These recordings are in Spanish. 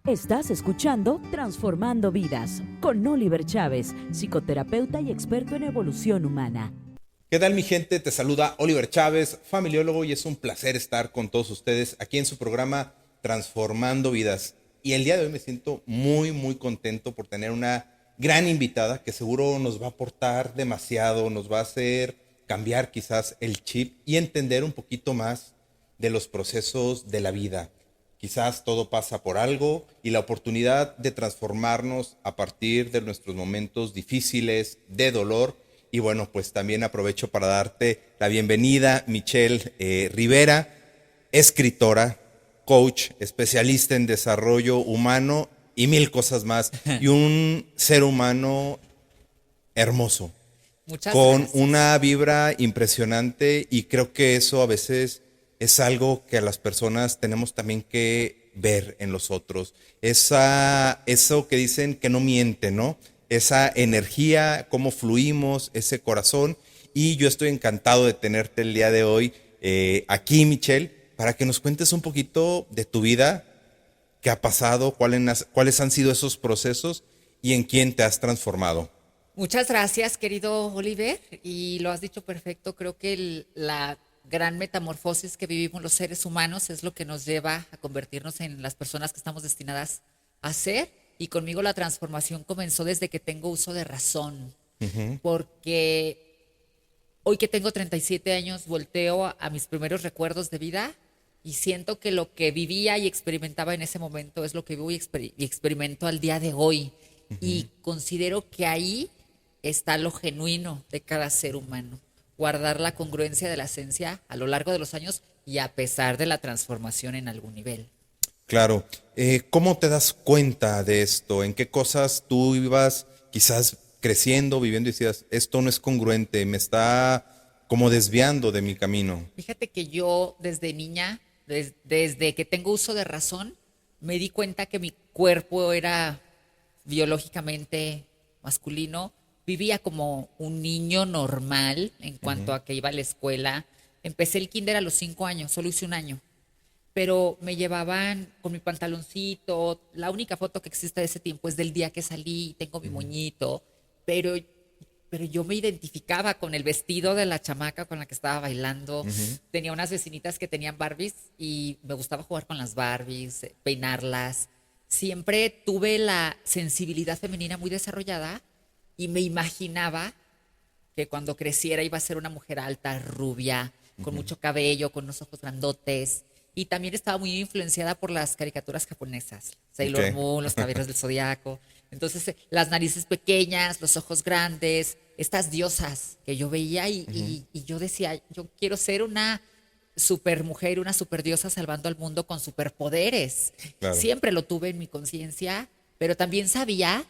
Estás escuchando Transformando Vidas con Oliver Chávez, psicoterapeuta y experto en evolución humana. ¿Qué tal, mi gente? Te saluda Oliver Chávez, familiólogo, y es un placer estar con todos ustedes aquí en su programa Transformando Vidas. Y el día de hoy me siento muy contento por tener una gran invitada que seguro nos va a aportar demasiado, nos va a hacer cambiar quizás el chip y entender un poquito más de los procesos de la vida. Quizás todo pasa por algo y la oportunidad de transformarnos a partir de nuestros momentos difíciles, de dolor. Y bueno, pues también aprovecho para darte la bienvenida, Michelle Rivera, escritora, coach, especialista en desarrollo humano y mil cosas más. Y un ser humano hermoso, Muchas con gracias. una vibra impresionante, y creo que eso a veces es algo que a las personas tenemos también que ver en los otros. Eso que dicen que no miente, ¿no? Esa energía, cómo fluimos, ese corazón. Y yo estoy encantado de tenerte el día de hoy aquí, Michelle, para que nos cuentes un poquito de tu vida, qué ha pasado, cuáles han sido esos procesos y en quién te has transformado. Muchas gracias, querido Oliver, y lo has dicho perfecto. Creo que la gran metamorfosis que vivimos los seres humanos es lo que nos lleva a convertirnos en las personas que estamos destinadas a ser. Y conmigo la transformación comenzó desde que tengo uso de razón, porque hoy que tengo 37 años volteo a mis primeros recuerdos de vida y siento que lo que vivía y experimentaba en ese momento es lo que vivo y experimento al día de hoy. Y considero que ahí está lo genuino de cada ser humano. Guardar la congruencia de la esencia a lo largo de los años y a pesar de la transformación en algún nivel. Claro. ¿Cómo te das cuenta de esto? ¿En qué cosas tú ibas quizás creciendo, viviendo y decías, esto no es congruente, me está como desviando de mi camino? Fíjate que yo desde niña, desde que tengo uso de razón, me di cuenta que mi cuerpo era biológicamente masculino. Vivía como un niño normal en cuanto a que iba a la escuela. Empecé el kinder a los 5 años, solo hice un año, pero me llevaban con mi pantaloncito. La única foto que existe de ese tiempo es del día que salí, tengo mi moñito, pero, pero yo me identificaba con el vestido de la chamaca con la que estaba bailando. Tenía unas vecinitas que tenían Barbies y me gustaba jugar con las Barbies, peinarlas. Siempre tuve la sensibilidad femenina muy desarrollada y me imaginaba que cuando creciera iba a ser una mujer alta, rubia, con mucho cabello, con unos ojos grandotes. Y también estaba muy influenciada por las caricaturas japonesas, Ok. Sailor Moon, los Caballeros del Zodiaco. Entonces, las narices pequeñas, los ojos grandes, estas diosas que yo veía y yo decía, yo quiero ser una supermujer, una superdiosa salvando al mundo con superpoderes. Claro. Siempre lo tuve en mi conciencia, pero también sabía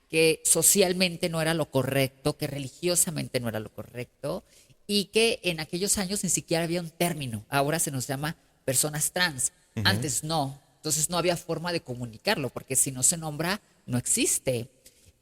que socialmente no era lo correcto, que religiosamente no era lo correcto y que en aquellos años ni siquiera había un término. Ahora se nos llama personas trans. Antes no. Entonces no había forma de comunicarlo, porque si no se nombra, no existe.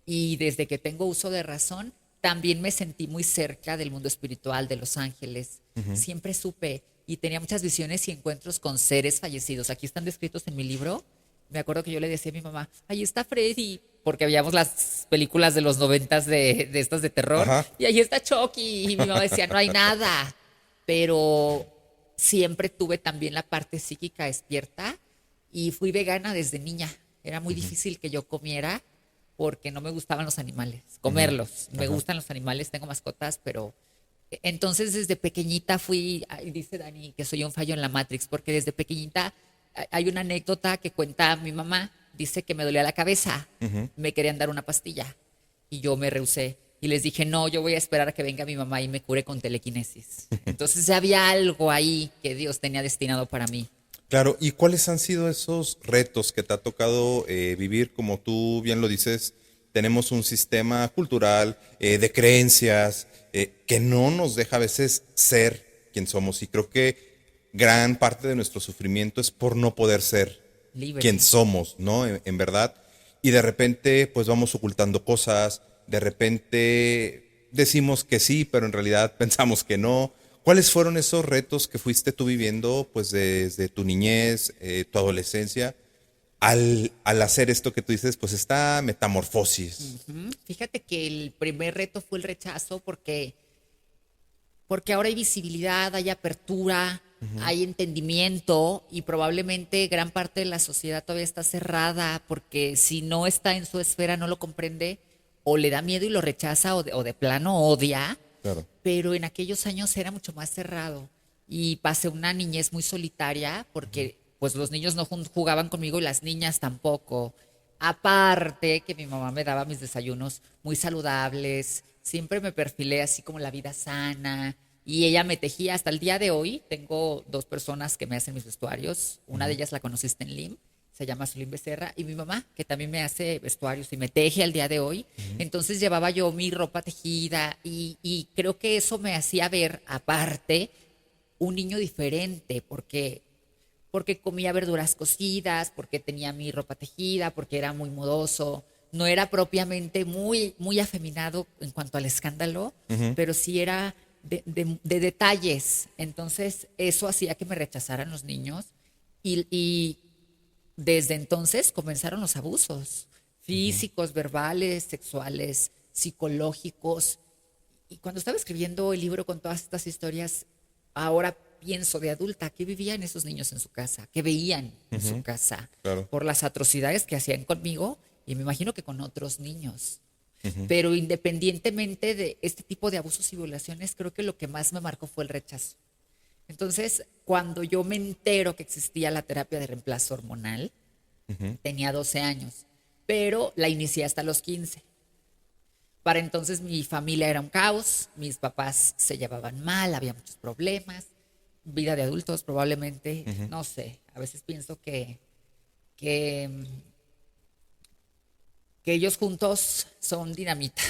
Y desde que tengo uso de razón, también me sentí muy cerca del mundo espiritual, de los ángeles. Siempre supe y tenía muchas visiones y encuentros con seres fallecidos. Aquí están descritos en mi libro. Me acuerdo que yo le decía a mi mamá, ahí está Freddy, porque veíamos las películas de los 90 de estas de terror, Ajá. y ahí está Chucky, y mi mamá decía, no hay nada, pero siempre tuve también la parte psíquica despierta y fui vegana desde niña. Era muy difícil que yo comiera porque no me gustaban los animales, comerlos. Me Ajá. gustan los animales, tengo mascotas, pero entonces desde pequeñita fui, y dice Dani que soy un fallo en la Matrix, porque desde pequeñita hay una anécdota que cuenta mi mamá, dice que me dolía la cabeza, me querían dar una pastilla y yo me rehusé. Y les dije, no, yo voy a esperar a que venga mi mamá y me cure con telequinesis. Entonces ya había algo ahí que Dios tenía destinado para mí. Claro, ¿y cuáles han sido esos retos que te ha tocado vivir? Como tú bien lo dices, tenemos un sistema cultural de creencias que no nos deja a veces ser quien somos, y creo que gran parte de nuestro sufrimiento es por no poder ser quien Libre. somos, ¿no? En verdad. Y de repente, pues vamos ocultando cosas, de repente decimos que sí, pero en realidad pensamos que no. ¿Cuáles fueron esos retos que fuiste tú viviendo, pues desde tu niñez, tu adolescencia, al hacer esto que tú dices, pues esta metamorfosis. Fíjate que el primer reto fue el rechazo porque ahora hay visibilidad, hay apertura, hay entendimiento y probablemente gran parte de la sociedad todavía está cerrada porque si no está en su esfera no lo comprende o le da miedo y lo rechaza o de plano odia, Claro. pero en aquellos años era mucho más cerrado y pasé una niñez muy solitaria porque pues los niños no jugaban conmigo y las niñas tampoco. Aparte que mi mamá me daba mis desayunos muy saludables, siempre me perfilé así como la vida sana y ella me tejía hasta el día de hoy. Tengo dos personas que me hacen mis vestuarios, una de ellas la conociste en LIM, se llama Zulín Becerra, y mi mamá, que también me hace vestuarios y me teje al día de hoy. Entonces llevaba yo mi ropa tejida y creo que eso me hacía ver, aparte, un niño diferente, porque comía verduras cocidas, porque tenía mi ropa tejida, porque era muy modoso. No era propiamente muy afeminado en cuanto al escándalo, pero sí era de detalles. Entonces, eso hacía que me rechazaran los niños y desde entonces comenzaron los abusos físicos, verbales, sexuales, psicológicos. Y cuando estaba escribiendo el libro con todas estas historias, ahora pienso de adulta, ¿qué vivían esos niños en su casa? ¿Qué veían en su casa? Claro. Por las atrocidades que hacían conmigo y me imagino que con otros niños. Pero independientemente de este tipo de abusos y violaciones, creo que lo que más me marcó fue el rechazo. Entonces, cuando yo me entero que existía la terapia de reemplazo hormonal, tenía 12 años, pero la inicié hasta los 15. Para entonces mi familia era un caos, mis papás se llevaban mal, había muchos problemas, vida de adultos probablemente, no sé, a veces pienso que, que ellos juntos son dinamita.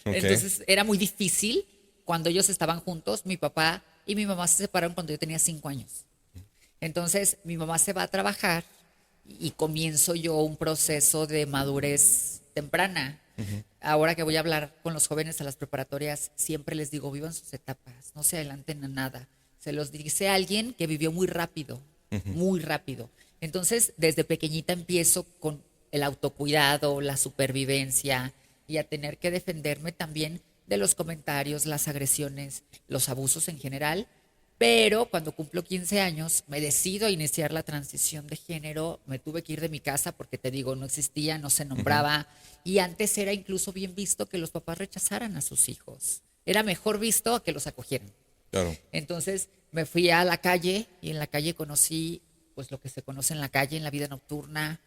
Ok. Entonces era muy difícil cuando ellos estaban juntos, mi papá y mi mamá se separaron cuando yo tenía 5 años. Entonces mi mamá se va a trabajar y comienzo yo un proceso de madurez temprana. Ahora que voy a hablar con los jóvenes a las preparatorias, siempre les digo, vivan sus etapas, no se adelanten a nada. Se los dice alguien que vivió muy rápido, muy rápido. Entonces, desde pequeñita empiezo con el autocuidado, la supervivencia y a tener que defenderme también de los comentarios, las agresiones, los abusos en general. Pero cuando cumplo 15 años, me decido a iniciar la transición de género. Me tuve que ir de mi casa porque, te digo, no existía, no se nombraba. Y antes era incluso bien visto que los papás rechazaran a sus hijos. Era mejor visto a que los acogieran. Claro. Entonces me fui a la calle y en la calle conocí pues lo que se conoce en la calle, en la vida nocturna,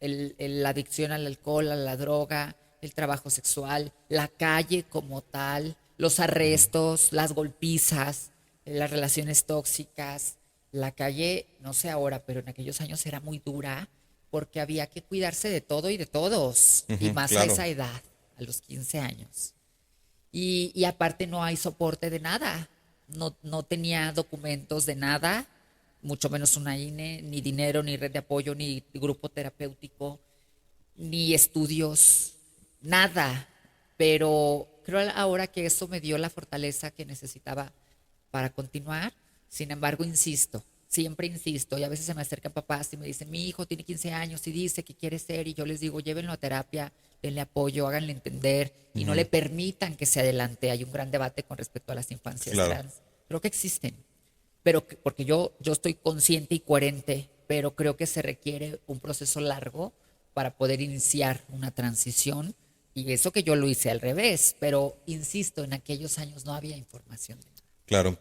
la adicción al alcohol, a la droga, el trabajo sexual, la calle como tal, los arrestos, las golpizas, las relaciones tóxicas. La calle, no sé ahora, pero en aquellos años era muy dura porque había que cuidarse de todo y de todos, y más claro. a esa edad, a los 15 años. Y aparte no hay soporte de nada, no tenía documentos de nada, mucho menos una INE, ni dinero, ni red de apoyo, ni grupo terapéutico, ni estudios, nada. Pero creo ahora que eso me dio la fortaleza que necesitaba para continuar. Sin embargo, insisto, siempre insisto, y a veces se me acercan papás y me dicen, mi hijo tiene 15 años y dice que quiere ser, y yo les digo, llévenlo a terapia, denle apoyo, háganle entender y no le permitan que se adelante. Hay un gran debate con respecto a las infancias Claro. trans. Creo que existen, pero porque yo estoy consciente y coherente, pero creo que se requiere un proceso largo para poder iniciar una transición. Y eso que yo lo hice al revés, pero insisto, en aquellos años no había información de nada. Claro.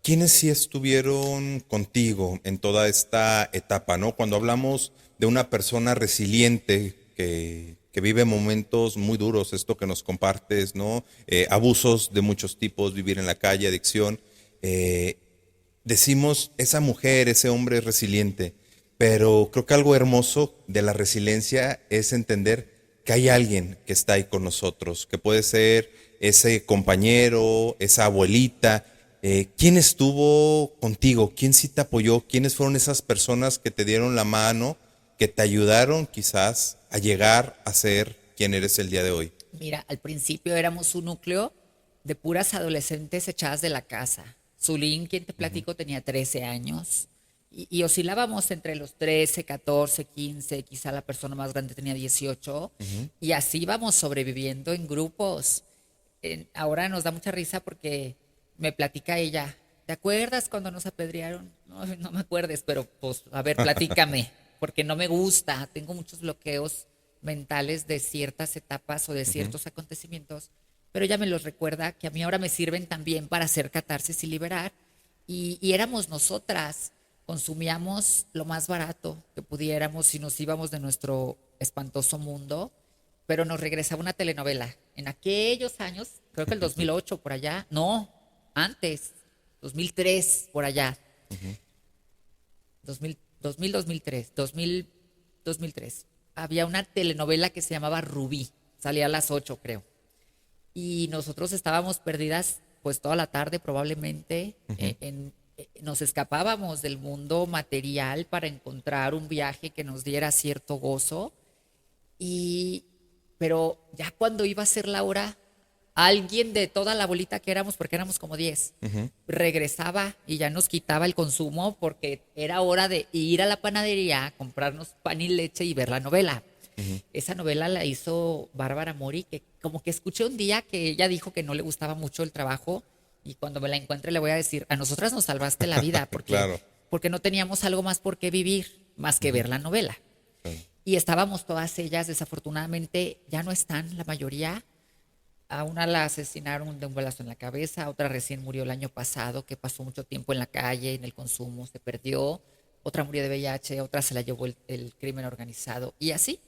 ¿Quiénes sí estuvieron contigo en toda esta etapa, no? Cuando hablamos de una persona resiliente que vive momentos muy duros, esto que nos compartes, ¿no? Abusos de muchos tipos, vivir en la calle, adicción. Decimos, esa mujer, ese hombre es resiliente, pero creo que algo hermoso de la resiliencia es entender que hay alguien que está ahí con nosotros, que puede ser ese compañero, esa abuelita. ¿Quién estuvo contigo? ¿Quién sí te apoyó? ¿Quiénes fueron esas personas que te dieron la mano, que te ayudaron quizás a llegar a ser quien eres el día de hoy? Mira, al principio éramos un núcleo de puras adolescentes echadas de la casa. Zulín, quien te platico, tenía 13 años Y oscilábamos entre los 13, 14, 15, quizá la persona más grande tenía 18, y así íbamos sobreviviendo en grupos. Ahora nos da mucha risa porque me platica ella, ¿te acuerdas cuando nos apedrearon? No, no me acuerdes, pero pues, a ver, platícame, porque no me gusta, tengo muchos bloqueos mentales de ciertas etapas o de ciertos acontecimientos, pero ella me los recuerda que a mí ahora me sirven también para hacer catarsis y liberar. Y éramos nosotras, consumíamos lo más barato que pudiéramos y nos íbamos de nuestro espantoso mundo, pero nos regresaba una telenovela. En aquellos años, creo que el 2008 por allá, no, antes, 2003 por allá, 2003, había una telenovela que se llamaba Rubí, salía a las 8 creo, y nosotros estábamos perdidas pues toda la tarde probablemente, nos escapábamos del mundo material para encontrar un viaje que nos diera cierto gozo, pero ya cuando iba a ser la hora, alguien de toda la bolita que éramos, porque éramos como 10, regresaba y ya nos quitaba el consumo porque era hora de ir a la panadería, comprarnos pan y leche y ver la novela. Esa novela la hizo Bárbara Mori, que como que escuché un día que ella dijo que no le gustaba mucho el trabajo, y cuando me la encuentre le voy a decir, a nosotras nos salvaste la vida porque, Claro. porque no teníamos algo más por qué vivir, más que ver la novela. Y estábamos todas ellas, desafortunadamente ya no están la mayoría. A una la asesinaron de un balazo en la cabeza, a otra recién murió el año pasado, que pasó mucho tiempo en la calle, en el consumo, se perdió. Otra murió de VIH, otra se la llevó el crimen organizado. Y así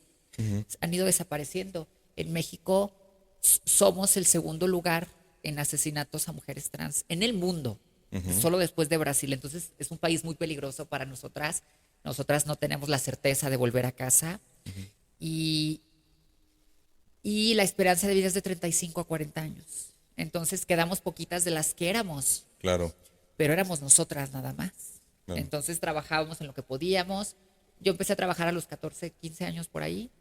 han ido desapareciendo. En México somos el segundo lugar en asesinatos a mujeres trans en el mundo, solo después de Brasil. Entonces es un país muy peligroso para nosotras. Nosotras no tenemos la certeza de volver a casa. Y la esperanza de vida es de 35 a 40 años. Entonces quedamos poquitas de las que éramos. Claro. Pero éramos nosotras nada más. Claro. Entonces trabajábamos en lo que podíamos. Yo empecé a trabajar a los 14, 15 años por ahí.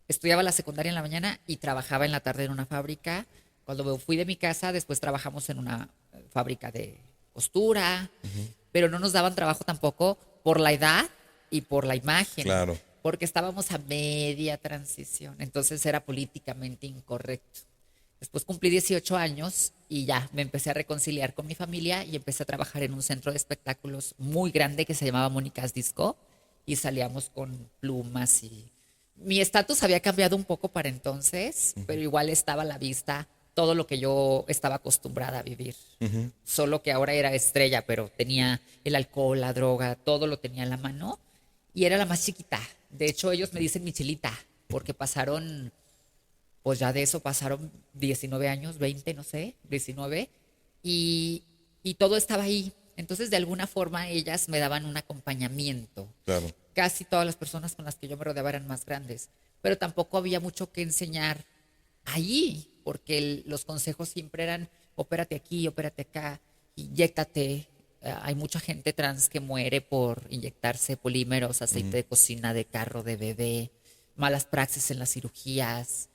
Estudiaba la secundaria en la mañana y trabajaba en la tarde en una fábrica. Cuando me fui de mi casa, después trabajamos en una fábrica de costura, pero no nos daban trabajo tampoco por la edad y por la imagen. Claro. Porque estábamos a media transición, entonces era políticamente incorrecto. Después cumplí 18 años y ya me empecé a reconciliar con mi familia y empecé a trabajar en un centro de espectáculos muy grande que se llamaba Mónica's Disco, y salíamos con plumas y mi estatus había cambiado un poco para entonces, pero igual estaba a la vista todo lo que yo estaba acostumbrada a vivir. Solo que ahora era estrella, pero tenía el alcohol, la droga, todo lo tenía en la mano y era la más chiquita. De hecho, ellos me dicen Michelita, porque pasaron, pues ya de eso pasaron 19 años, 20, no sé, 19, y todo estaba ahí. Entonces, de alguna forma, ellas me daban un acompañamiento. Claro. Casi todas las personas con las que yo me rodeaba eran más grandes, pero tampoco había mucho que enseñar ahí, porque los consejos siempre eran, opérate aquí, opérate acá, inyéctate. Hay mucha gente trans que muere por inyectarse polímeros, aceite de cocina, de carro, de bebé, malas praxis en las cirugías.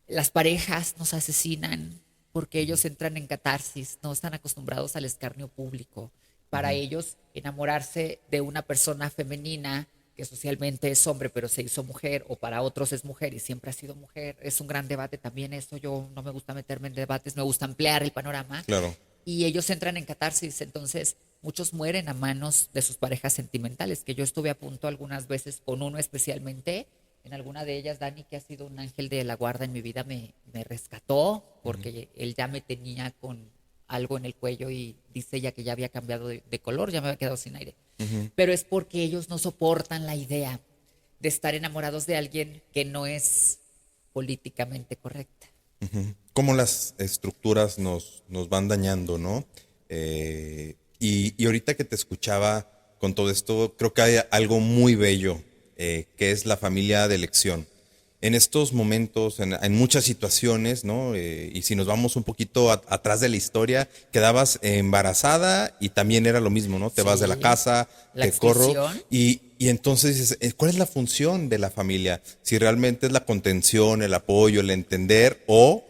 Las parejas nos asesinan porque ellos entran en catarsis, no están acostumbrados al escarnio público. Para ellos, enamorarse de una persona femenina que socialmente es hombre pero se hizo mujer, o para otros es mujer y siempre ha sido mujer, es un gran debate también eso. Yo no me gusta meterme en debates, me gusta ampliar el panorama. Claro. Y ellos entran en catarsis, entonces muchos mueren a manos de sus parejas sentimentales, que yo estuve a punto algunas veces con uno especialmente. En alguna de ellas, Dani, que ha sido un ángel de la guarda en mi vida, me rescató porque él ya me tenía con algo en el cuello y dice ella que ya había cambiado de color, ya me había quedado sin aire. Pero es porque ellos no soportan la idea de estar enamorados de alguien que no es políticamente correcta. Cómo las estructuras nos van dañando, ¿no? Y ahorita que te escuchaba con todo esto, creo que hay algo muy bello, que es la familia de elección. En estos momentos, en muchas situaciones, ¿no? Y si nos vamos un poquito atrás de la historia, quedabas embarazada y también era lo mismo, ¿no? Te vas de la casa, La te corro. exclusión. Y entonces dices, ¿cuál es la función de la familia? Si realmente es la contención, el apoyo, el entender, o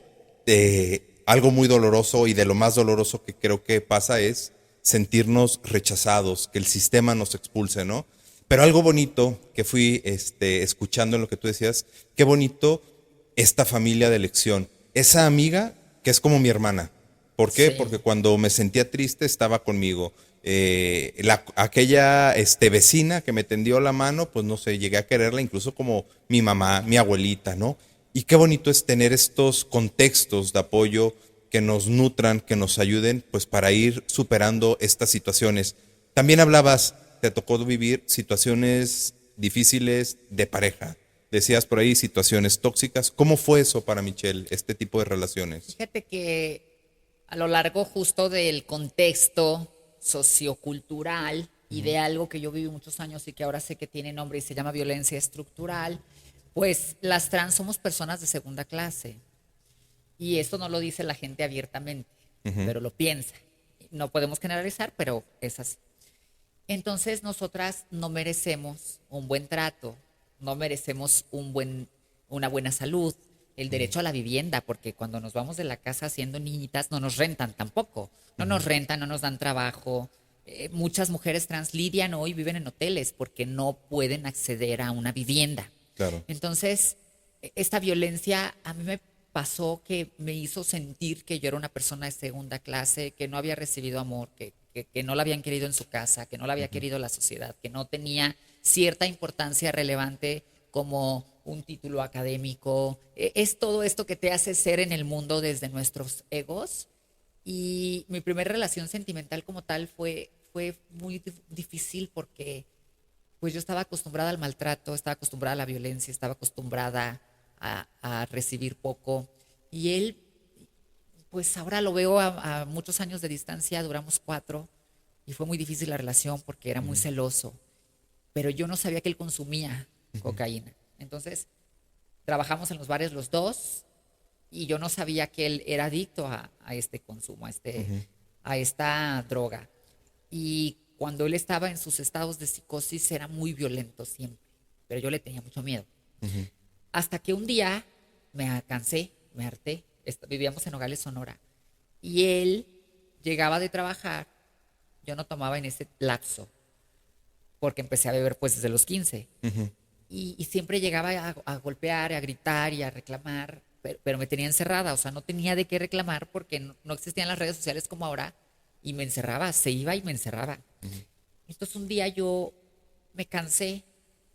algo muy doloroso, y de lo más doloroso que creo que pasa es sentirnos rechazados, que el sistema nos expulse, ¿no? Pero algo bonito que fui escuchando en lo que tú decías, qué bonito esta familia de elección. Esa amiga que es como mi hermana. ¿Por qué? Sí. Porque cuando me sentía triste estaba conmigo. Aquella vecina que me tendió la mano, pues no sé, llegué a quererla incluso como mi mamá, mi abuelita, ¿no? Y qué bonito es tener estos contextos de apoyo que nos nutran, que nos ayuden, pues para ir superando estas situaciones. También hablabas, te tocó vivir situaciones difíciles de pareja. Decías por ahí situaciones tóxicas. ¿Cómo fue eso para Michelle, este tipo de relaciones? Fíjate que a lo largo justo del contexto sociocultural y de algo que yo viví muchos años y que ahora sé que tiene nombre y se llama violencia estructural, pues las trans somos personas de segunda clase. Y esto no lo dice la gente abiertamente, pero lo piensa. No podemos generalizar, pero es así. Entonces nosotras no merecemos un buen trato, no merecemos una buena salud, el derecho a la vivienda, porque cuando nos vamos de la casa siendo niñitas no nos rentan tampoco, no nos rentan, no nos dan trabajo. Muchas mujeres trans lidian hoy, viven en hoteles porque no pueden acceder a una vivienda. Claro. Entonces, esta violencia a mí me pasó que me hizo sentir que yo era una persona de segunda clase, que no había recibido amor, que no la habían querido en su casa, que no la había querido la sociedad, que no tenía cierta importancia relevante como un título académico. Es todo esto que te hace ser en el mundo desde nuestros egos. Y mi primera relación sentimental como tal fue muy difícil porque pues yo estaba acostumbrada al maltrato, estaba acostumbrada a la violencia, estaba acostumbrada a recibir poco. Y él, pues ahora lo veo a muchos años de distancia, duramos 4, y fue muy difícil la relación porque era muy celoso. Pero yo no sabía que él consumía cocaína. Entonces, trabajamos en los bares los dos, y yo no sabía que él era adicto a este consumo, a esta droga. Y cuando él estaba en sus estados de psicosis era muy violento siempre, pero yo le tenía mucho miedo. Hasta que un día me cansé, me harté, vivíamos en Nogales, Sonora, y él llegaba de trabajar, yo no tomaba en ese lapso, porque empecé a beber pues desde los 15, y siempre llegaba a golpear, a gritar y a reclamar, pero me tenía encerrada, o sea, no tenía de qué reclamar porque no existían las redes sociales como ahora, y me encerraba, se iba y me encerraba. Entonces un día yo me cansé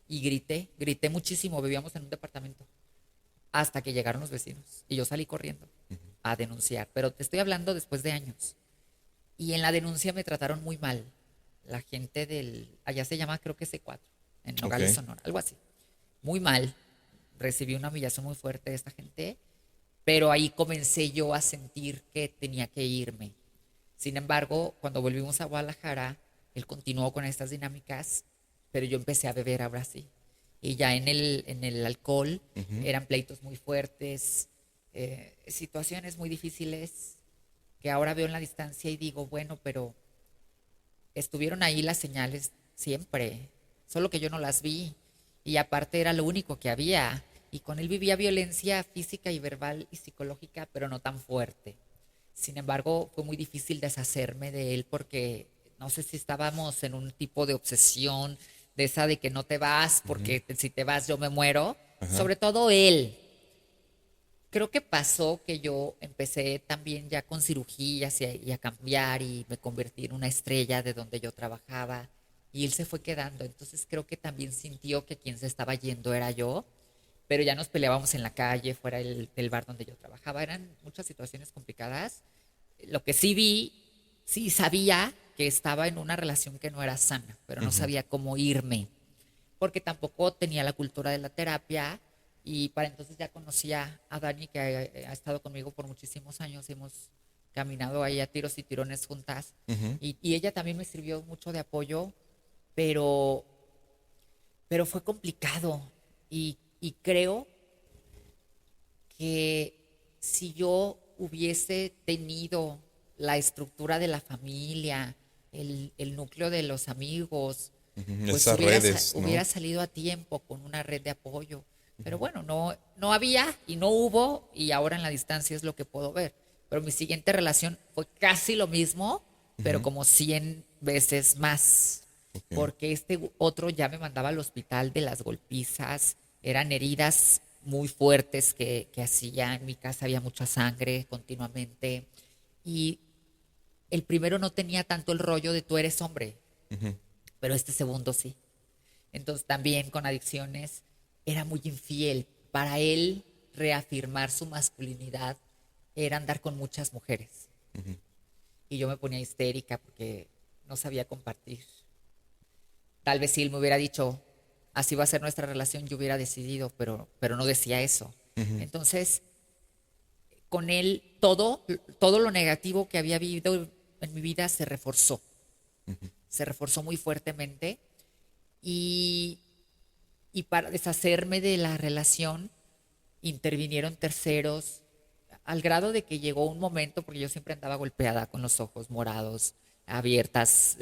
y grité muchísimo, vivíamos en un departamento, hasta que llegaron los vecinos y yo salí corriendo a denunciar, pero te estoy hablando después de años. Y en la denuncia me trataron muy mal. La gente allá se llama creo que C4, en Nogales, Sonora, algo así. Muy mal. Recibí una humillación muy fuerte de esta gente, pero ahí comencé yo a sentir que tenía que irme. Sin embargo, cuando volvimos a Guadalajara, él continuó con estas dinámicas, pero yo empecé a beber ahora sí. Y ya en el alcohol eran pleitos muy fuertes, situaciones muy difíciles que ahora veo en la distancia y digo, bueno, pero estuvieron ahí las señales siempre, solo que yo no las vi. Y aparte era lo único que había. Y con él vivía violencia física y verbal y psicológica, pero no tan fuerte. Sin embargo, fue muy difícil deshacerme de él porque no sé si estábamos en un tipo de obsesión, de esa de que no te vas, porque si te vas yo me muero. Sobre todo él. Creo que pasó que yo empecé también ya con cirugías y a cambiar y me convertí en una estrella de donde yo trabajaba y él se fue quedando. Entonces creo que también sintió que quien se estaba yendo era yo, pero ya nos peleábamos en la calle, fuera del bar donde yo trabajaba. Eran muchas situaciones complicadas. Lo que sí vi, sí sabía que estaba en una relación que no era sana, pero no sabía cómo irme, porque tampoco tenía la cultura de la terapia. Y para entonces ya conocía a Dani, que ha estado conmigo por muchísimos años. Hemos caminado ahí a tiros y tirones juntas. Y ella también me sirvió mucho de apoyo, pero fue complicado. Y creo que si yo hubiese tenido la estructura de la familia, el núcleo de los amigos, pues Esas redes, ¿no? hubiera salido a tiempo con una red de apoyo. Pero bueno, no había y no hubo, y ahora en la distancia es lo que puedo ver. Pero mi siguiente relación fue casi lo mismo, pero como 100 veces más. Ok. Porque este otro ya me mandaba al hospital de las golpizas, eran heridas muy fuertes que hacía. En mi casa había mucha sangre continuamente. Y el primero no tenía tanto el rollo de tú eres hombre, Ujú. pero este segundo sí. Entonces también con adicciones era muy infiel. Para él reafirmar su masculinidad era andar con muchas mujeres. Y yo me ponía histérica porque no sabía compartir. Tal vez si él me hubiera dicho, así va a ser nuestra relación, yo hubiera decidido, pero no decía eso. Entonces, con él todo lo negativo que había vivido en mi vida se reforzó muy fuertemente y, y para deshacerme de la relación intervinieron terceros al grado de que llegó un momento, porque yo siempre andaba golpeada con los ojos morados, abiertas,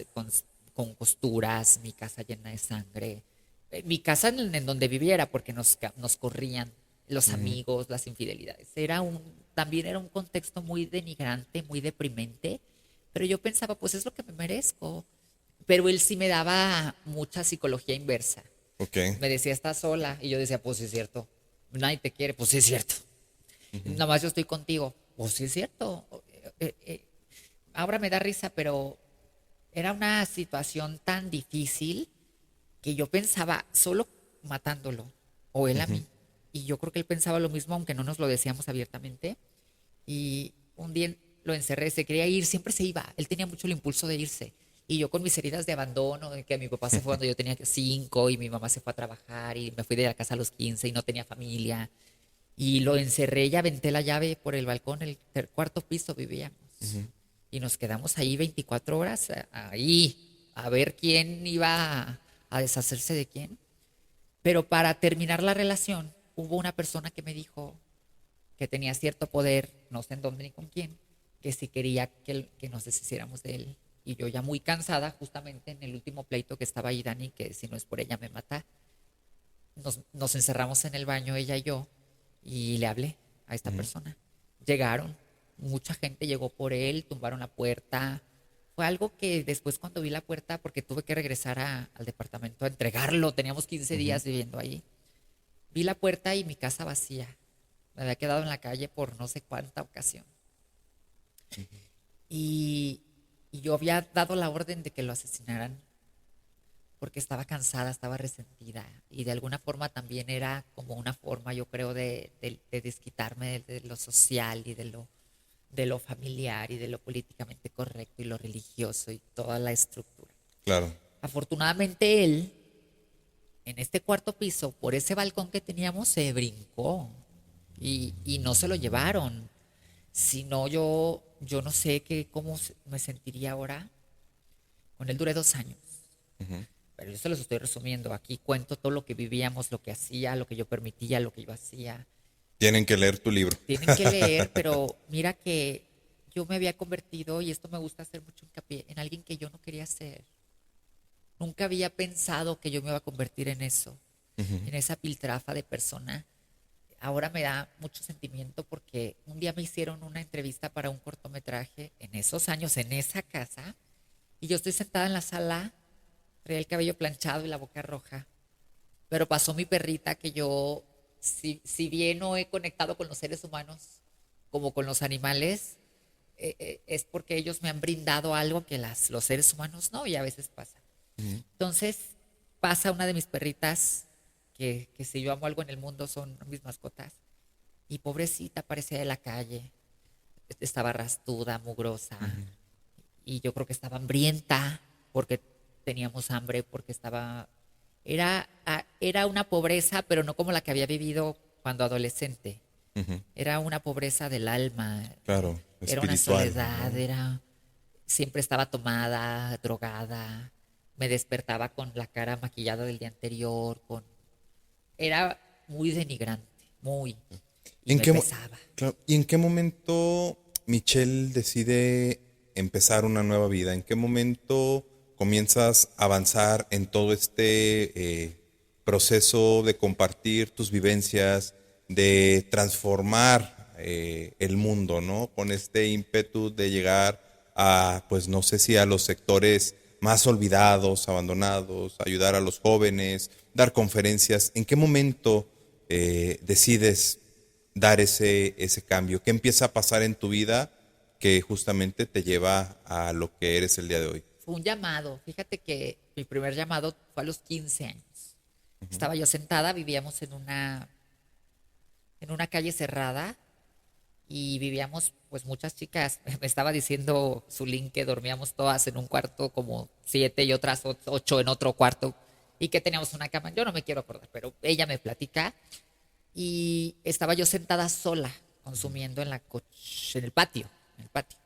con costuras, mi casa llena de sangre, mi casa en donde viviera, porque nos corrían los amigos, las infidelidades. También era un contexto muy denigrante, muy deprimente, pero yo pensaba, pues es lo que me merezco. Pero él sí me daba mucha psicología inversa. Ok. Me decía, estás sola. Y yo decía, pues sí es cierto. Nadie te quiere, pues sí es cierto. Nada más yo estoy contigo. Pues sí es cierto. Ahora me da risa, pero era una situación tan difícil que yo pensaba solo matándolo, o él a mí. Y yo creo que él pensaba lo mismo, aunque no nos lo decíamos abiertamente. Y un día lo encerré, se quería ir, siempre se iba. Él tenía mucho el impulso de irse. Y yo con mis heridas de abandono, de que mi papá se fue cuando yo tenía 5 y mi mamá se fue a trabajar y me fui de la casa a los 15 y no tenía familia. Y lo encerré y aventé la llave por el balcón, cuarto piso vivíamos. Y nos quedamos ahí 24 horas, ahí, a ver quién iba a deshacerse de quién. Pero para terminar la relación, hubo una persona que me dijo que tenía cierto poder, no sé en dónde ni con quién, que si quería que nos deshiciéramos de él. Y yo ya muy cansada, justamente en el último pleito que estaba ahí Dani, que si no es por ella me mata, nos encerramos en el baño, ella y yo, y le hablé a esta persona. Llegaron, mucha gente llegó por él, tumbaron la puerta. Fue algo que después cuando vi la puerta, porque tuve que regresar al departamento a entregarlo, teníamos 15 días viviendo ahí. Vi la puerta y mi casa vacía. Me había quedado en la calle por no sé cuánta ocasión. Y yo había dado la orden de que lo asesinaran porque estaba cansada, estaba resentida y de alguna forma también era como una forma, yo creo, de desquitarme de lo social y de lo familiar y de lo políticamente correcto y lo religioso y toda la estructura. Claro. Afortunadamente él, en este cuarto piso, por ese balcón que teníamos, se brincó y no se lo llevaron. Si no, yo no sé cómo me sentiría ahora. Con él duré 2 años. Pero yo se los estoy resumiendo. Aquí cuento todo lo que vivíamos, lo que hacía, lo que yo permitía, lo que yo hacía. Tienen que leer tu libro. Tienen que leer, pero mira que yo me había convertido, y esto me gusta hacer mucho hincapié, en alguien que yo no quería ser. Nunca había pensado que yo me iba a convertir en eso, en esa piltrafa de persona. Ahora me da mucho sentimiento porque un día me hicieron una entrevista para un cortometraje en esos años, en esa casa, y yo estoy sentada en la sala, traía el cabello planchado y la boca roja, pero pasó mi perrita que yo, si bien no he conectado con los seres humanos como con los animales, es porque ellos me han brindado algo que los seres humanos no, y a veces pasa. Entonces pasa una de mis perritas, que si yo amo algo en el mundo son mis mascotas, y pobrecita parecía de la calle, estaba rastuda, mugrosa, y yo creo que estaba hambrienta porque teníamos hambre, porque era una pobreza, pero no como la que había vivido cuando adolescente. Era una pobreza del alma. Claro, Era una espiritual, soledad, ¿no? siempre estaba tomada, drogada, me despertaba con la cara maquillada del día anterior, era muy denigrante, muy, y ¿En me qué, pesaba. claro, ¿y en qué momento Michelle decide empezar una nueva vida? ¿En qué momento comienzas a avanzar en todo este proceso de compartir tus vivencias, de transformar el mundo, ¿no? Con este ímpetu de llegar a, pues no sé si a los sectores más olvidados, abandonados, ayudar a los jóvenes, dar conferencias. ¿En qué momento decides dar ese cambio? ¿Qué empieza a pasar en tu vida que justamente te lleva a lo que eres el día de hoy? Fue un llamado. Fíjate que mi primer llamado fue a los 15 años. Estaba yo sentada, vivíamos en una calle cerrada y vivíamos pues muchas chicas. Me estaba diciendo Zulín que dormíamos todas en un cuarto como 7 y otras 8 en otro cuarto y que teníamos una cama. Yo no me quiero acordar, pero ella me platica y estaba yo sentada sola consumiendo en el patio, en el patio.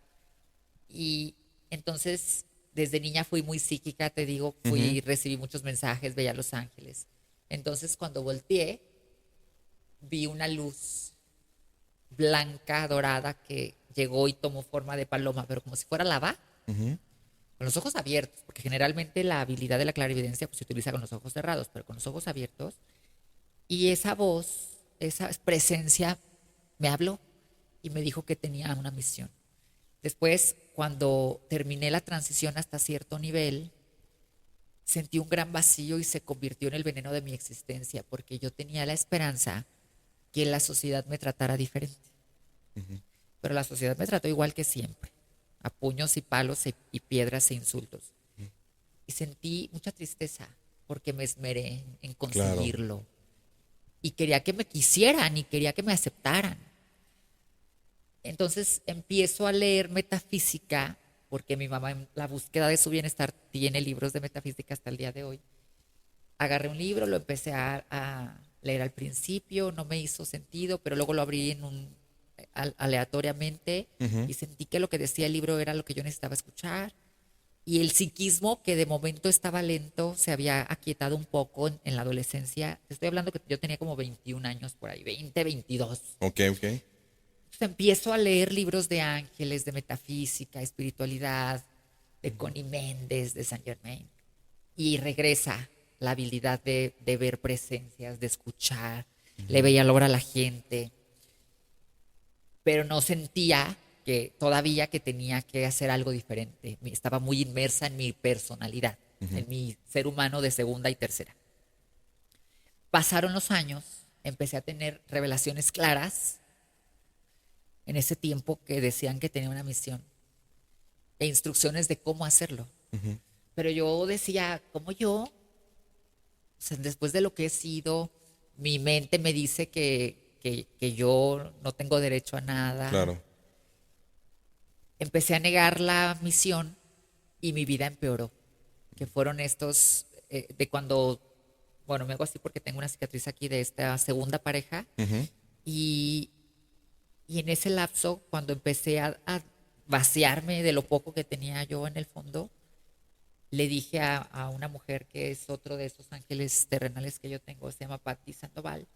Y entonces desde niña fui muy psíquica, te digo, recibí muchos mensajes, veía Los Ángeles. Entonces cuando volteé vi una luz blanca, dorada, que llegó y tomó forma de paloma, pero como si fuera lava, con los ojos abiertos, porque generalmente la habilidad de la clarividencia pues, se utiliza con los ojos cerrados, pero con los ojos abiertos. Y esa voz, esa presencia me habló y me dijo que tenía una misión. Después, cuando terminé la transición hasta cierto nivel, sentí un gran vacío y se convirtió en el veneno de mi existencia, porque yo tenía la esperanza que la sociedad me tratara diferente. Pero la sociedad me trató igual que siempre, a puños y palos y piedras e insultos. Y sentí mucha tristeza porque me esmeré en conseguirlo. Claro. Y quería que me quisieran y quería que me aceptaran. Entonces empiezo a leer metafísica, porque mi mamá en la búsqueda de su bienestar tiene libros de metafísica hasta el día de hoy. Agarré un libro, lo empecé a leer al principio, no me hizo sentido, pero luego lo abrí aleatoriamente y sentí que lo que decía el libro era lo que yo necesitaba escuchar. Y el psiquismo, que de momento estaba lento, se había aquietado un poco en la adolescencia. Te estoy hablando que yo tenía como 21 años por ahí, 20, 22. Ok. Entonces empiezo a leer libros de ángeles, de metafísica, espiritualidad, de Connie Méndez, de Saint Germain. Y regresa la habilidad de ver presencias, de escuchar. Le veía el obra a la gente. Pero no sentía que todavía que tenía que hacer algo diferente. Estaba muy inmersa en mi personalidad, en mi ser humano de segunda y tercera. Pasaron los años, empecé a tener revelaciones claras en ese tiempo que decían que tenía una misión e instrucciones de cómo hacerlo. Pero yo decía, ¿cómo yo? O sea, después de lo que he sido, mi mente me dice que yo no tengo derecho a nada. Claro. Empecé a negar la misión y mi vida empeoró. Que fueron estos, de cuando, bueno, me hago así porque tengo una cicatriz aquí de esta segunda pareja. Y en ese lapso, cuando empecé a vaciarme de lo poco que tenía yo en el fondo, le dije a una mujer que es otro de esos ángeles terrenales que yo tengo, se llama Patti Sandoval,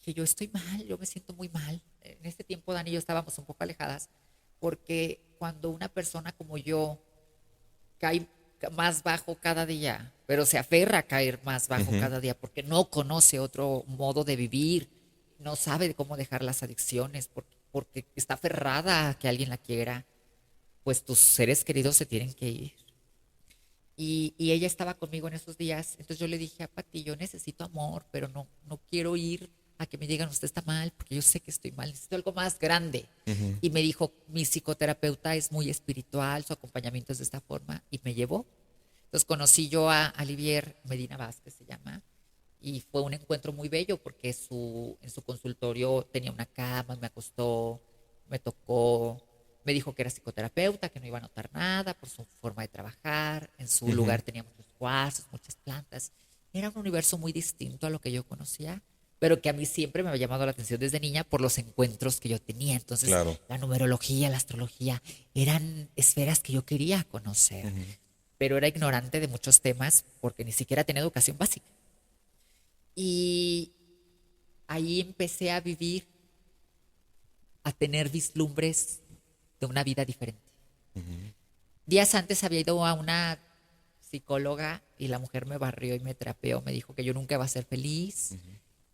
que yo estoy mal, yo me siento muy mal. En este tiempo Dani y yo estábamos un poco alejadas, porque cuando una persona como yo cae más bajo cada día, pero se aferra a caer más bajo cada día porque no conoce otro modo de vivir, no sabe cómo dejar las adicciones, porque está aferrada a que alguien la quiera, pues tus seres queridos se tienen que ir. Y ella estaba conmigo en esos días, entonces yo le dije a Pati, yo necesito amor, pero no quiero ir a que me digan usted está mal, porque yo sé que estoy mal, necesito algo más grande. Y me dijo, mi psicoterapeuta es muy espiritual, su acompañamiento es de esta forma, y me llevó. Entonces conocí yo a Olivier Medina Vázquez, se llama, y fue un encuentro muy bello, porque en su consultorio tenía una cama, me acostó, me tocó, me dijo que era psicoterapeuta, que no iba a notar nada por su forma de trabajar, en su lugar tenía muchos cuarzos, muchas plantas, era un universo muy distinto a lo que yo conocía, pero que a mí siempre me había llamado la atención desde niña por los encuentros que yo tenía. Entonces, claro, la numerología, la astrología, eran esferas que yo quería conocer, pero era ignorante de muchos temas porque ni siquiera tenía educación básica. Y ahí empecé a vivir, a tener vislumbres de una vida diferente. Días antes había ido a una psicóloga y la mujer me barrió y me trapeó, me dijo que yo nunca iba a ser feliz,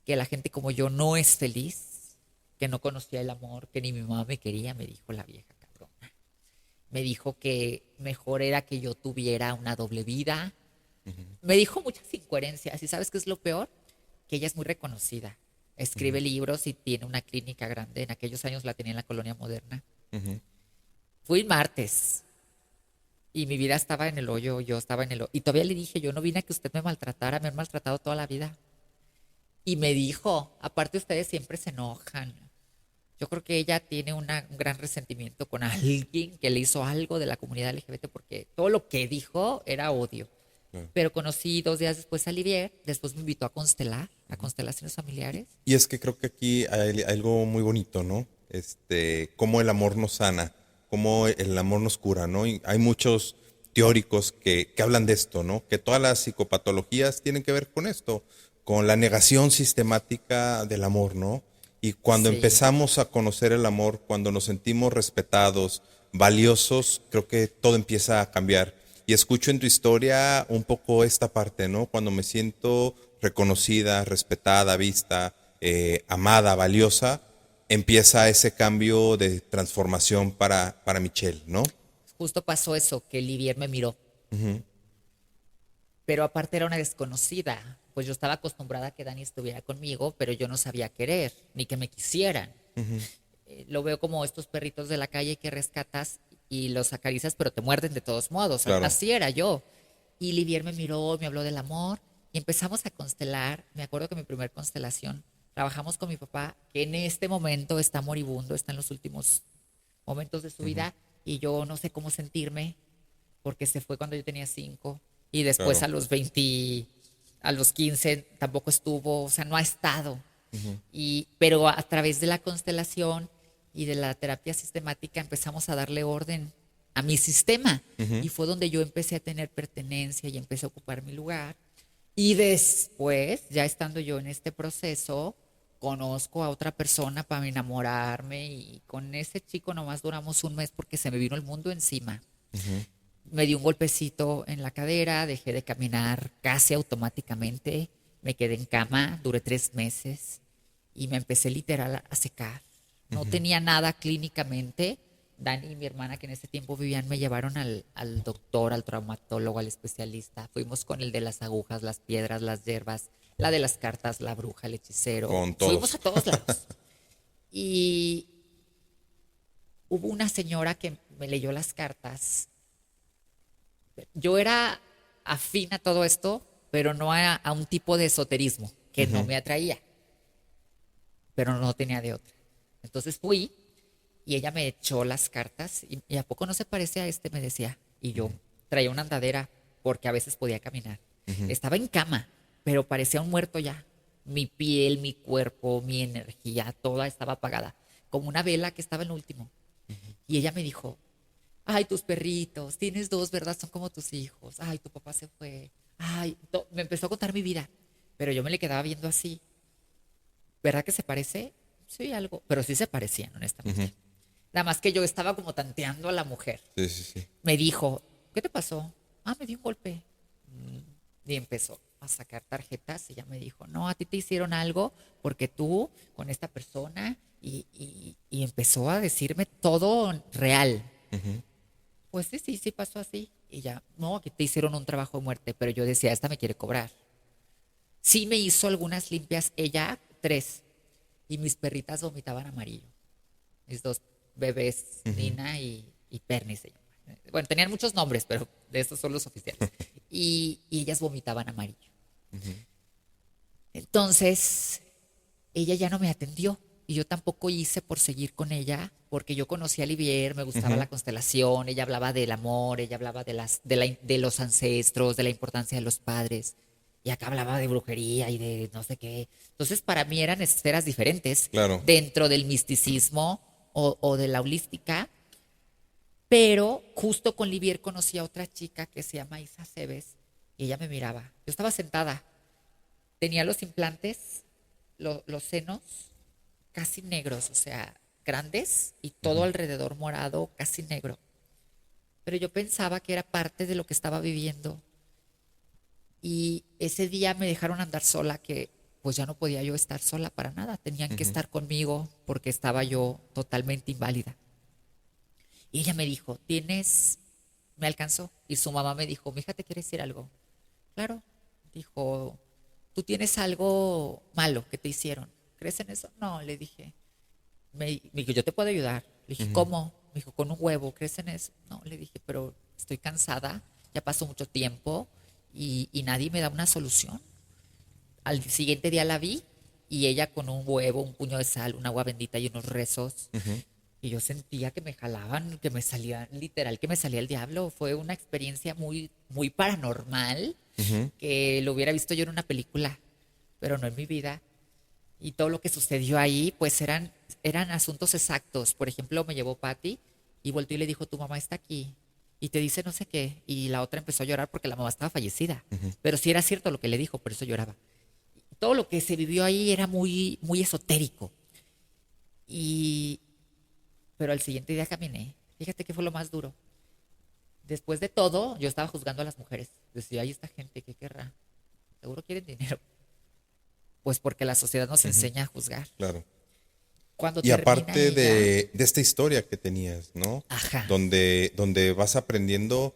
que la gente como yo no es feliz, que no conocía el amor, que ni mi mamá me quería, me dijo la vieja cabrona. me dijo que mejor era que yo tuviera una doble vida. Me dijo muchas incoherencias. ¿Y sabes qué es lo peor? Que ella es muy reconocida. Escribe libros y tiene una clínica grande. En aquellos años la tenía en la Colonia Moderna. Fui martes y mi vida estaba en el hoyo, yo estaba en el hoyo. Y todavía le dije, yo no vine a que usted me maltratara, me han maltratado toda la vida. Y me dijo, aparte ustedes siempre se enojan. Yo creo que ella tiene un gran resentimiento con alguien que le hizo algo de la comunidad LGBT porque todo lo que dijo era odio. Pero conocí 2 días después a Olivier, después me invitó a constelaciones familiares. Y es que creo que aquí hay algo muy bonito, ¿no? Cómo el amor nos sana, cómo el amor nos cura, ¿no? Y hay muchos teóricos que hablan de esto, ¿no? Que todas las psicopatologías tienen que ver con esto, con la negación sistemática del amor, ¿no? Y cuando Sí. empezamos a conocer el amor, cuando nos sentimos respetados, valiosos, creo que todo empieza a cambiar. Y escucho en tu historia un poco esta parte, ¿no? Cuando me siento reconocida, respetada, vista, amada, valiosa, empieza ese cambio de transformación para Michelle, ¿no? Justo pasó eso, que Olivier me miró. Pero aparte era una desconocida. Pues yo estaba acostumbrada a que Dani estuviera conmigo, pero yo no sabía querer, ni que me quisieran. Lo veo como estos perritos de la calle que rescatas y los acaricias, pero te muerden de todos modos. Claro. Así era yo. Y Olivier me miró, me habló del amor y empezamos a constelar. Me acuerdo que mi primer constelación, trabajamos con mi papá, que en este momento está moribundo, está en los últimos momentos de su vida, y yo no sé cómo sentirme, porque se fue cuando yo tenía 5, y después Claro. a los 20, a los 15 tampoco estuvo, o sea, no ha estado. Pero a través de la constelación y de la terapia sistemática empezamos a darle orden a mi sistema. Y fue donde yo empecé a tener pertenencia y empecé a ocupar mi lugar. Y después, ya estando yo en este proceso, conozco a otra persona para enamorarme y con ese chico nomás duramos un mes porque se me vino el mundo encima. Me dio un golpecito en la cadera, dejé de caminar casi automáticamente, me quedé en cama, duré 3 meses y me empecé literal a secar. No tenía nada clínicamente. Dani y mi hermana, que en ese tiempo vivían, me llevaron al doctor, al traumatólogo, al especialista. Fuimos con el de las agujas, las piedras, las hierbas, la de las cartas, la bruja, el hechicero. Con todos. Fuimos a todos lados. Y hubo una señora que me leyó las cartas. Yo era afín a todo esto, pero no a un tipo de esoterismo que no me atraía, pero no tenía de otra. Entonces fui y ella me echó las cartas y ¿a poco no se parece a este? Me decía. Y yo traía una andadera porque a veces podía caminar. Estaba en cama, pero parecía un muerto ya. Mi piel, mi cuerpo, mi energía, toda estaba apagada, como una vela que estaba en lo último. Y ella me dijo, ay, tus perritos, tienes 2, ¿verdad? Son como tus hijos. Ay, tu papá se fue. Ay, me empezó a contar mi vida, pero yo me le quedaba viendo así. ¿Verdad que se parece? Sí, algo, pero sí se parecían, honestamente. Nada más que yo estaba como tanteando a la mujer. Sí, sí, sí. Me dijo, ¿qué te pasó? Ah, me dio un golpe. Y empezó a sacar tarjetas y ella me dijo, no, a ti te hicieron algo porque tú con esta persona y empezó a decirme todo real. Pues sí pasó así. Y ya, no, aquí te hicieron un trabajo de muerte, pero yo decía, esta me quiere cobrar. Sí me hizo algunas limpias, ella 3, y mis perritas vomitaban amarillo. Mis 2 bebés, Nina y Perni se llaman. Bueno, tenían muchos nombres, pero de estos son los oficiales. Y ellas vomitaban amarillo. Entonces, ella ya no me atendió y yo tampoco hice por seguir con ella, porque yo conocí a Olivier, me gustaba la constelación, ella hablaba del amor, ella hablaba de los ancestros, de la importancia de los padres, y acá hablaba de brujería y de no sé qué. Entonces, para mí eran esferas diferentes Claro. dentro del misticismo o de la holística, pero justo con Olivier conocí a otra chica que se llama Isa Cebes y ella me miraba. Yo estaba sentada, tenía los implantes, los senos casi negros, o sea, grandes y todo alrededor morado, casi negro. Pero yo pensaba que era parte de lo que estaba viviendo. Y ese día me dejaron andar sola, que pues ya no podía yo estar sola para nada. Tenían que estar conmigo porque estaba yo totalmente inválida. Y ella me dijo, me alcanzó. Y su mamá me dijo, mija, ¿te quieres decir algo? Claro. Dijo, tú tienes algo malo que te hicieron. ¿Crees en eso? No, le dije. Me dijo, yo te puedo ayudar. Le dije, ¿cómo? Me dijo, con un huevo. ¿Crees en eso? No, le dije, pero estoy cansada, ya pasó mucho tiempo y nadie me da una solución. Al siguiente día la vi y ella con un huevo, un puño de sal, un agua bendita y unos rezos. Y yo sentía que me jalaban, que me salía, literal, que me salía el diablo. Fue una experiencia muy, muy paranormal, que lo hubiera visto yo en una película, pero no en mi vida. Y todo lo que sucedió ahí, pues eran asuntos exactos. Por ejemplo, me llevó Patty y volteó y le dijo, tu mamá está aquí. Y te dice no sé qué. Y la otra empezó a llorar porque la mamá estaba fallecida. Pero sí era cierto lo que le dijo, por eso lloraba. Todo lo que se vivió ahí era muy, muy esotérico. Pero al siguiente día caminé. Fíjate que fue lo más duro. Después de todo, yo estaba juzgando a las mujeres. Decía, hay esta gente, ¿qué querrá? Seguro quieren dinero. Pues porque la sociedad nos enseña a juzgar. Claro. Cuando Y termina aparte ella, de esta historia que tenías, ¿no? Ajá. Donde vas aprendiendo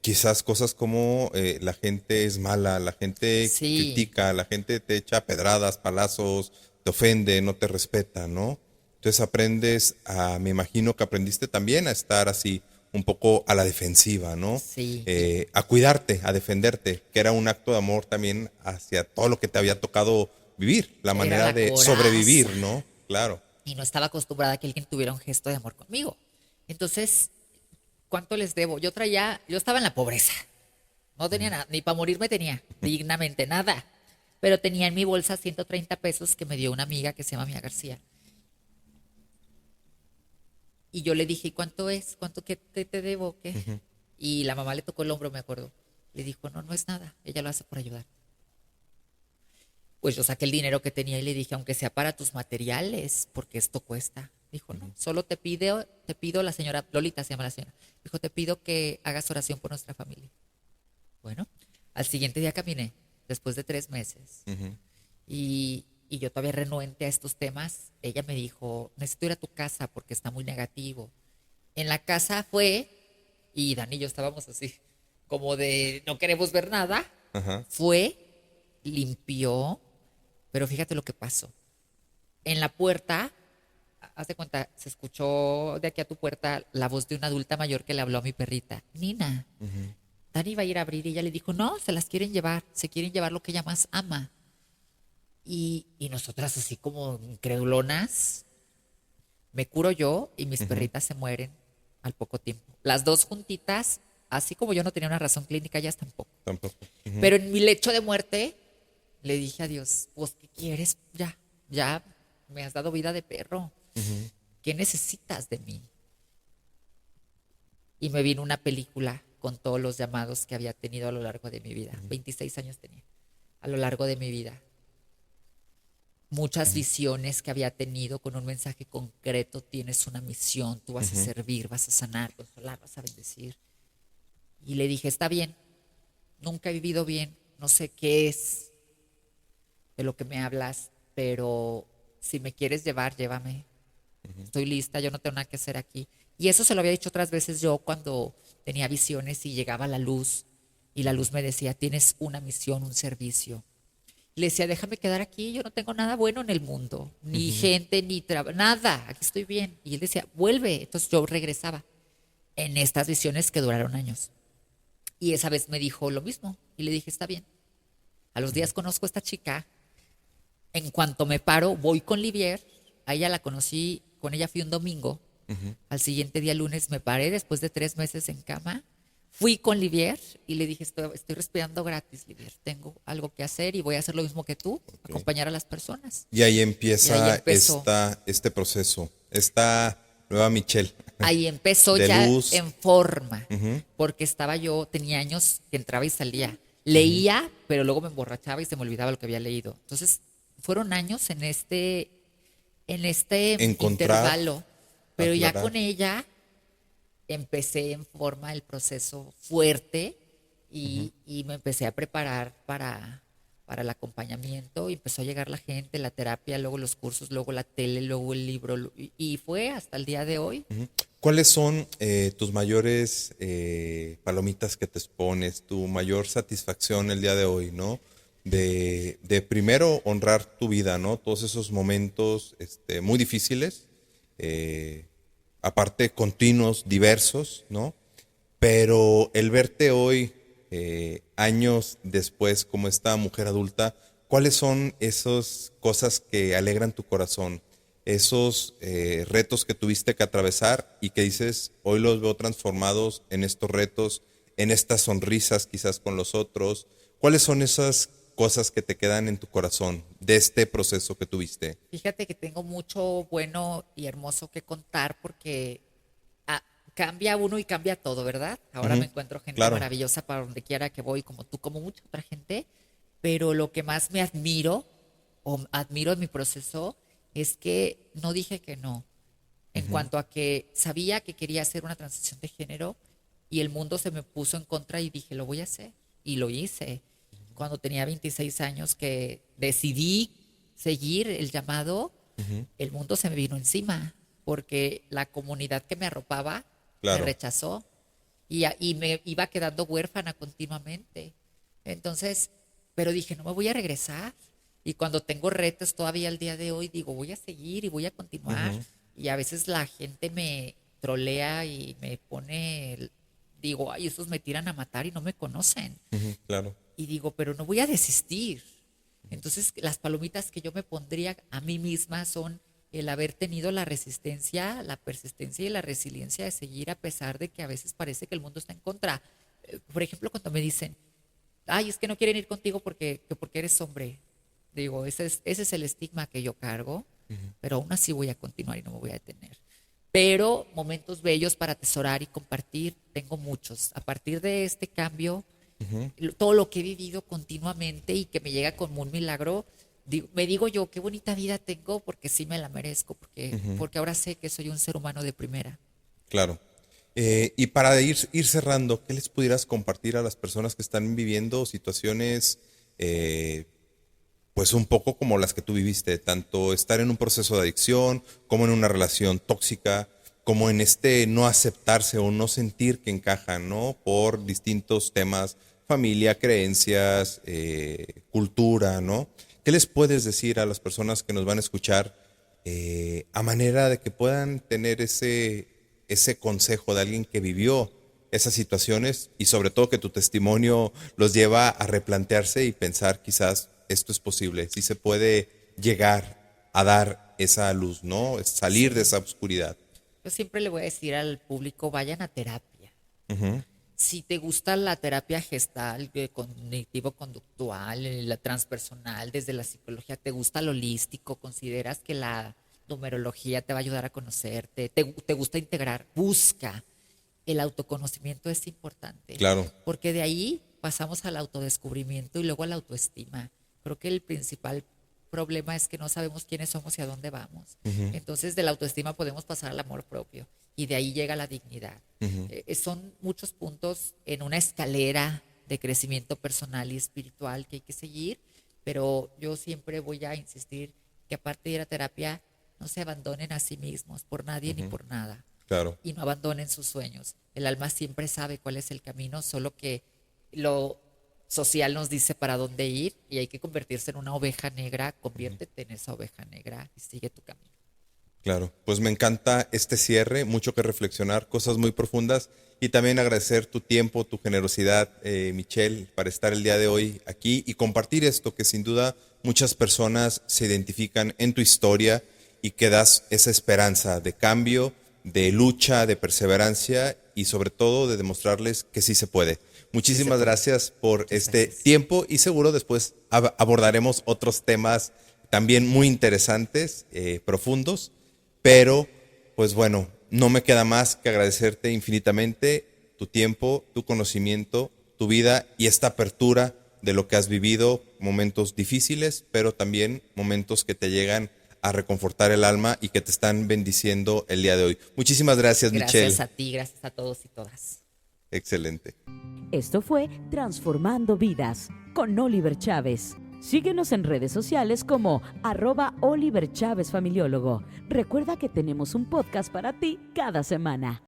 quizás cosas como la gente es mala, la gente Sí, critica, la gente te echa pedradas, palazos, te ofende, no te respeta, ¿no? Entonces aprendes me imagino que aprendiste también a estar así un poco a la defensiva, ¿no? sí. A cuidarte, a defenderte, que era un acto de amor también hacia todo lo que te había tocado vivir, la Era manera la de coraza. sobrevivir, ¿no? Claro. Y no estaba acostumbrada a que alguien tuviera un gesto de amor conmigo. Entonces, ¿cuánto les debo? Yo estaba en la pobreza. No tenía nada, ni para morirme tenía, dignamente, nada. Pero tenía en mi bolsa 130 pesos que me dio una amiga que se llama Mía García. Y yo le dije, ¿y cuánto es? ¿Qué te debo? ¿Qué? Y la mamá le tocó el hombro, me acuerdo. Le dijo, no, no es nada. Ella lo hace por ayudar. Pues yo saqué el dinero que tenía y le dije, aunque sea para tus materiales, porque esto cuesta. Dijo, no, solo te pido, la señora, Lolita se llama la señora. Dijo, te pido que hagas oración por nuestra familia. Bueno, al siguiente día caminé, después de 3 meses. Y yo todavía renuente a estos temas. Ella me dijo, necesito ir a tu casa porque está muy negativo. En la casa fue, y Dani y yo estábamos así, como de no queremos ver nada. Ajá. Fue, limpió, pero fíjate lo que pasó. En la puerta, haz de cuenta, se escuchó de aquí a tu puerta la voz de una adulta mayor que le habló a mi perrita. Nina, Dani iba a ir a abrir y ella le dijo, no, se las quieren llevar, se quieren llevar lo que ella más ama. Y nosotras así como incredulonas, me curo yo y mis perritas se mueren al poco tiempo. Las dos juntitas, así como yo no tenía una razón clínica, ellas tampoco. Tampoco. Pero en mi lecho de muerte le dije a Dios, ¿vos qué quieres? Ya me has dado vida de perro. ¿Qué necesitas de mí? Y me vino una película con todos los llamados que había tenido a lo largo de mi vida. 26 años tenía, a lo largo de mi vida. Muchas visiones que había tenido con un mensaje concreto. Tienes una misión, tú vas a servir, vas a sanar, consolar, vas a bendecir. Y le dije, está bien, nunca he vivido bien, no sé qué es de lo que me hablas, pero si me quieres llevar, llévame. Estoy lista, yo no tengo nada que hacer aquí. Y eso se lo había dicho otras veces yo cuando tenía visiones y llegaba la luz y la luz me decía, tienes una misión, un servicio. Le decía, déjame quedar aquí, yo no tengo nada bueno en el mundo, ni gente, ni trabajo, nada, aquí estoy bien. Y él decía, vuelve. Entonces yo regresaba en estas visiones que duraron años. Y esa vez me dijo lo mismo y le dije, está bien. A los días conozco a esta chica. En cuanto me paro, voy con Livier. A ella la conocí, con ella fui un domingo. Al siguiente día, lunes, me paré después de 3 meses en cama. Fui con Livier y le dije, estoy respirando gratis, Livier. Tengo algo que hacer y voy a hacer lo mismo que tú, acompañar a las personas. Y ahí Y ahí empieza empezó. este proceso, esta nueva Michelle Ahí empezó de ya luz. en forma, porque tenía años que entraba y salía. Leía, pero luego me emborrachaba y se me olvidaba lo que había leído. Entonces, fueron años en este Encontrar, intervalo. Pero ya aclarar. con ella empecé en forma el proceso fuerte y me empecé a preparar para el acompañamiento y empezó a llegar la gente, la terapia, luego los cursos, luego la tele, luego el libro y fue hasta el día de hoy. ¿Cuáles son tus mayores palomitas que te expones, tu mayor satisfacción el día de hoy, ¿no? De primero honrar tu vida, ¿no? Todos esos momentos muy difíciles, aparte continuos, diversos, ¿no? Pero el verte hoy, años después, como esta mujer adulta, ¿cuáles son esas cosas que alegran tu corazón? Esos retos que tuviste que atravesar y que dices, hoy los veo transformados en estos retos, en estas sonrisas quizás con los otros. ¿Cuáles son esas cosas que te quedan en tu corazón de este proceso que tuviste? Fíjate que tengo mucho bueno y hermoso que contar porque cambia uno y cambia todo, ¿verdad? Ahora me Ujú, encuentro gente claro. maravillosa para donde quiera que voy, como tú, como mucha otra gente, pero lo que más me admiro o admiro en mi proceso es que no dije que no, en Ujú, cuanto a que sabía que quería hacer una transición de género y el mundo se me puso en contra y dije, lo voy a hacer. Y lo hice. Cuando tenía 26 años que decidí seguir el llamado, ujú, el mundo se me vino encima, porque la comunidad que me arropaba me claro. rechazó y me iba quedando huérfana continuamente. Entonces, pero dije, no me voy a regresar. Y cuando tengo retos todavía al día de hoy, digo, voy a seguir y voy a continuar. Ujú, Y a veces la gente me trolea y me pone, digo, ay, esos me tiran a matar y no me conocen. ujú, claro. Y digo, pero no voy a desistir. Entonces, las palomitas que yo me pondría a mí misma son el haber tenido la resistencia, la persistencia y la resiliencia de seguir a pesar de que a veces parece que el mundo está en contra. Por ejemplo, cuando me dicen, ay, es que no quieren ir contigo porque eres hombre. Digo, ese es el estigma que yo cargo, pero aún así voy a continuar y no me voy a detener. Pero momentos bellos para atesorar y compartir, tengo muchos. A partir de este cambio, Ujú, todo lo que he vivido continuamente y que me llega como un milagro, me digo yo, qué bonita vida tengo porque sí me la merezco, ujú, porque ahora sé que soy un ser humano de primera. claro. Y para ir cerrando, ¿qué les pudieras compartir a las personas que están viviendo situaciones eh, pues un poco como las que tú viviste, tanto estar en un proceso de adicción, como en una relación tóxica, como en este no aceptarse o no sentir que encajan, ¿no? Por distintos temas, familia, creencias, cultura, ¿no? ¿Qué les puedes decir a las personas que nos van a escuchar a manera de que puedan tener ese consejo de alguien que vivió esas situaciones y sobre todo que tu testimonio los lleva a replantearse y pensar quizás esto es posible, si se puede llegar a dar esa luz, ¿no? Salir de Sí. esa oscuridad. Yo siempre le voy a decir al público, vayan a terapia. Ujú, Si te gusta la terapia gestal, cognitivo-conductual, la transpersonal, desde la psicología, te gusta lo holístico, consideras que la numerología te va a ayudar a conocerte, te gusta integrar, busca. El autoconocimiento es importante, claro. porque de ahí pasamos al autodescubrimiento y luego a la autoestima. Creo que el principal problema es que no sabemos quiénes somos y a dónde vamos. Ujú, Entonces, de la autoestima podemos pasar al amor propio y de ahí llega la dignidad. ujú, Son muchos puntos en una escalera de crecimiento personal y espiritual que hay que seguir, pero yo siempre voy a insistir que aparte de ir a terapia, no se abandonen a sí mismos por nadie ni ujú, por nada claro. y no abandonen sus sueños. El alma siempre sabe cuál es el camino, solo que lo social nos dice para dónde ir y hay que convertirse en una oveja negra. Conviértete en esa oveja negra y sigue tu camino. Claro, pues me encanta este cierre, mucho que reflexionar, cosas muy profundas y también agradecer tu tiempo, tu generosidad, Michelle, para estar el día de hoy aquí y compartir esto que sin duda muchas personas se identifican en tu historia y que das esa esperanza de cambio, de lucha, de perseverancia y sobre todo de demostrarles que sí se puede. Sí se Muchísimas puede. gracias por Muchas este gracias. tiempo y seguro después abordaremos otros temas también muy interesantes, profundos. Pero, pues bueno, no me queda más que agradecerte infinitamente tu tiempo, tu conocimiento, tu vida y esta apertura de lo que has vivido, momentos difíciles, pero también momentos que te llegan a reconfortar el alma y que te están bendiciendo el día de hoy. Muchísimas gracias, Gracias Michelle. a ti, gracias a todos y todas. Excelente. Esto fue Transformando Vidas con Oliver Chávez. Síguenos en redes sociales como @Oliver Chávez Familiólogo. Recuerda que tenemos un podcast para ti cada semana.